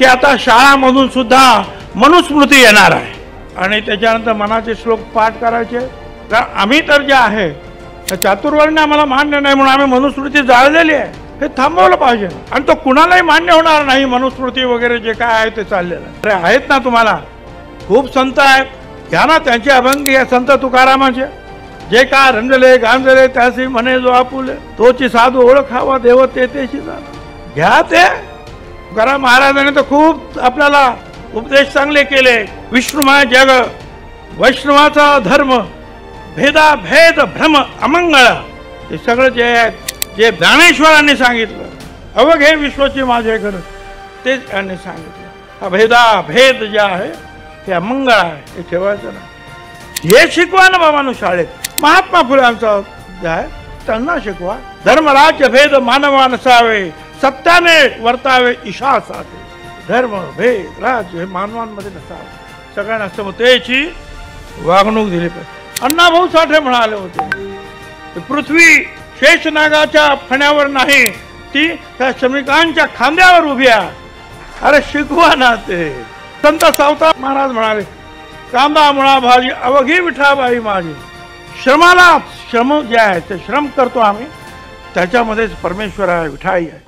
की आता शाळांमधून सुद्धा मनुस्मृती येणार आहे आणि त्याच्यानंतर मनाचे श्लोक पाठ करायचे। कारण आम्ही तर जे आहे चातुर्वर्ण्य आम्हाला मान्य नाही म्हणून आम्ही मनुस्मृती जाळलेली आहे, हे थांबवलं पाहिजे। आणि तो कुणालाही मान्य होणार नाही मनुस्मृती वगैरे जे काय आहे ते चाललेलं आहे। अरे आहेत ना तुम्हाला खूप संत आहेत, घ्या ना त्यांचे अभंग या संत तुकारामाचे। जे का रंजले गांजले त्यासी म्हणे जो आपुले, तोची साधू ओळखावा देव तेथेशी जाणा। घ्या ते। तुकाराम महाराजांनी तर खूप आपल्याला उपदेश चांगले केले। विष्णुमय जग, वैष्णवाचा धर्म, भेदा भेद भ्रम अमंगळ, हे सगळं जे आहे जे ज्ञानेश्वरांनी सांगितलं, अवघे विश्वाची माझे घर, तेच त्यांनी सांगितलं। हा भेदा भेद जे आहे हे अमंगळ आहे, हे ठेवायचं नाही। हे शिकवा ना बाबांनो शाळेत। महात्मा फुल्यांचा जे आहे त्यांना शिकवा। धर्मराज्य भेद मानवा नसावे, सत्याने वर्तावे ईशा साधे। धर्म भेद राज्य हे मानवांमध्ये नसावे, सगळ्यांना समतेची वागणूक दिली पाहिजे। अण्णाभाऊ साठे म्हणाले होते, पृथ्वी शेषनागाच्या फण्यावर नाही, ती त्या श्रमिकांच्या खांद्यावर उभी आहे। अरे शिकवा ना ते। संत सावता महाराज म्हणाले, कांदा मुळा भाजी अवघी विठाबाई माझी। श्रमाला श्रम जे आहे ते श्रम करतो आम्ही, त्याच्यामध्येच परमेश्वर आहे, विठाई आहे।